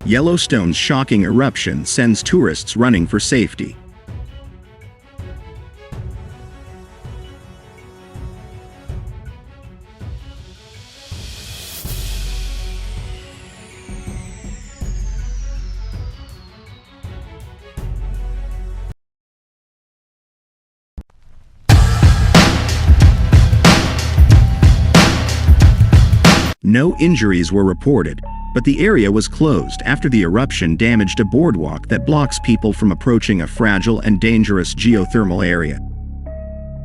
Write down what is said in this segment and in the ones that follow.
Yellowstone's shocking eruption sends tourists running for safety. No injuries were reported, but the area was closed after the eruption damaged a boardwalk that blocks people from approaching a fragile and dangerous geothermal area.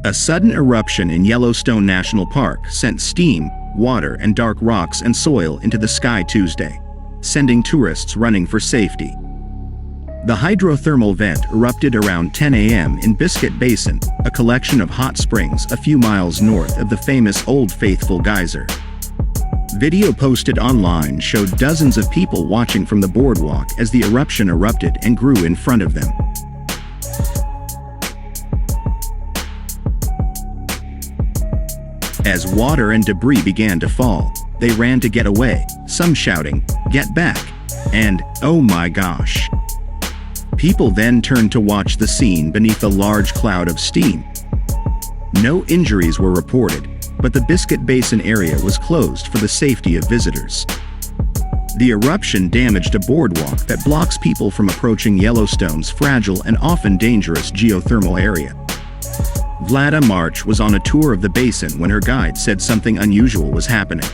A sudden eruption in Yellowstone National Park sent steam, water, and dark rocks and soil into the sky Tuesday, sending tourists running for safety. The hydrothermal vent erupted around 10 a.m. in Biscuit Basin, a collection of hot springs a few miles north of the famous Old Faithful Geyser. Video posted online showed dozens of people watching from the boardwalk as the eruption erupted and grew in front of them. As water and debris began to fall, they ran to get away, some shouting, "Get back!" and "Oh my gosh!" People then turned to watch the scene beneath a large cloud of steam. No injuries were reported, but the Biscuit Basin area was closed for the safety of visitors. The eruption damaged a boardwalk that blocks people from approaching Yellowstone's fragile and often dangerous geothermal area. Vlada March was on a tour of the basin when her guide said something unusual was happening.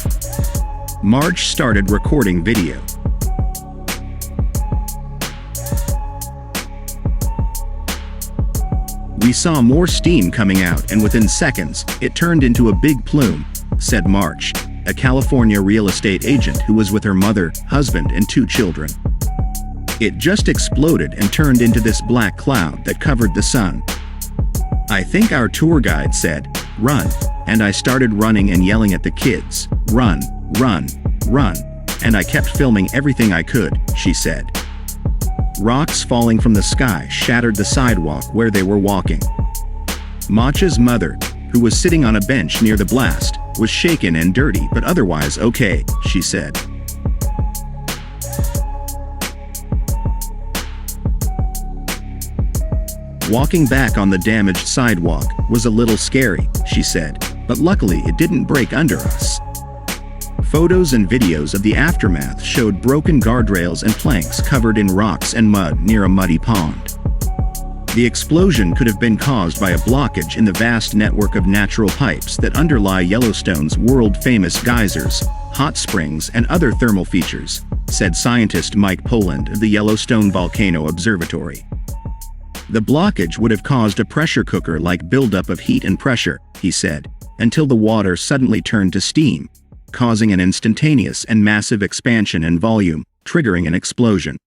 March started recording video. "We saw more steam coming out, and within seconds, it turned into a big plume," said March, a California real estate agent who was with her mother, husband, and 2 children. "It just exploded and turned into this black cloud that covered the sun. I think our tour guide said, 'Run,' and I started running and yelling at the kids, 'Run, run, run,' and I kept filming everything I could," she said. Rocks falling from the sky shattered the sidewalk where they were walking. March's mother, who was sitting on a bench near the blast, was shaken and dirty but otherwise okay, she said. "Walking back on the damaged sidewalk was a little scary," she said, "but luckily it didn't break under us." Photos and videos of the aftermath showed broken guardrails and planks covered in rocks and mud near a muddy pond. The explosion could have been caused by a blockage in the vast network of natural pipes that underlie Yellowstone's world-famous geysers, hot springs, and other thermal features, said scientist Mike Poland of the Yellowstone Volcano Observatory. "The blockage would have caused a pressure cooker-like buildup of heat and pressure," he said, "until the water suddenly turned to steam, causing an instantaneous and massive expansion in volume, triggering an explosion."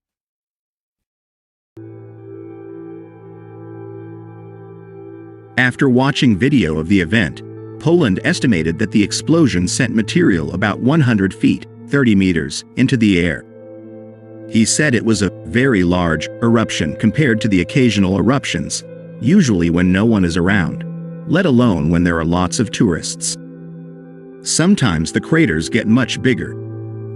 After watching video of the event, Poland estimated that the explosion sent material about 100 feet, 30 meters, into the air. He said it was a very large eruption compared to the occasional eruptions, usually when no one is around, let alone when there are lots of tourists. Sometimes the craters get much bigger.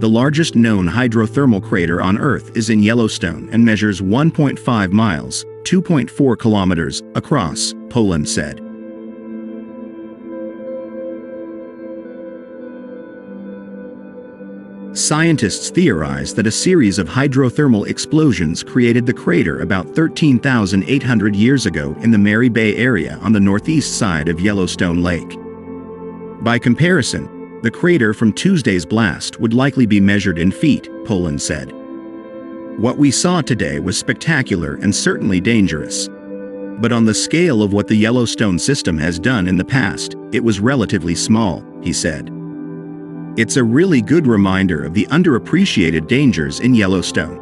The largest known hydrothermal crater on Earth is in Yellowstone and measures 1.5 miles, 2.4 kilometers, across, Poland said. Scientists theorize that a series of hydrothermal explosions created the crater about 13,800 years ago in the Mary Bay area on the northeast side of Yellowstone Lake. By comparison, the crater from Tuesday's blast would likely be measured in feet, Poland said. "What we saw today was spectacular and certainly dangerous. But on the scale of what the Yellowstone system has done in the past, it was relatively small," he said. "It's a really good reminder of the underappreciated dangers in Yellowstone."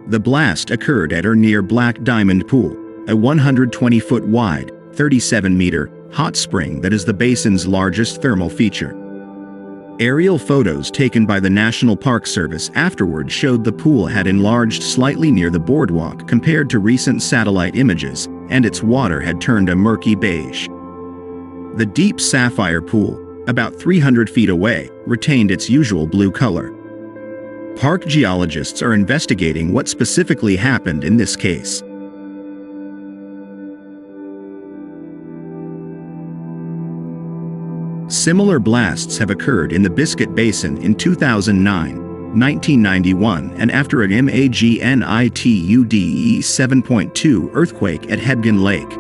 The blast occurred at or near Black Diamond Pool, a 120-foot wide, 37-meter, hot spring that is the basin's largest thermal feature. Aerial photos taken by the National Park Service afterward showed the pool had enlarged slightly near the boardwalk compared to recent satellite images, and its water had turned a murky beige. The deep sapphire pool, about 300 feet away, retained its usual blue color. Park geologists are investigating what specifically happened in this case. Similar blasts have occurred in the Biscuit Basin in 2009, 1991, and after an magnitude 7.2 earthquake at Hebgen Lake,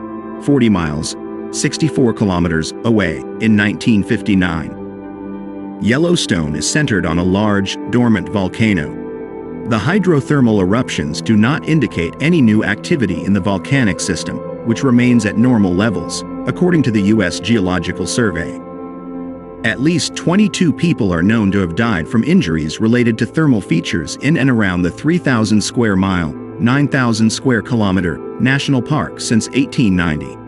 40 miles, 64 kilometers away, in 1959. Yellowstone is centered on a large, dormant volcano. The hydrothermal eruptions do not indicate any new activity in the volcanic system, which remains at normal levels, according to the U.S. Geological Survey. At least 22 people are known to have died from injuries related to thermal features in and around the 3,000 square mile, 9,000 square kilometer, national park since 1890.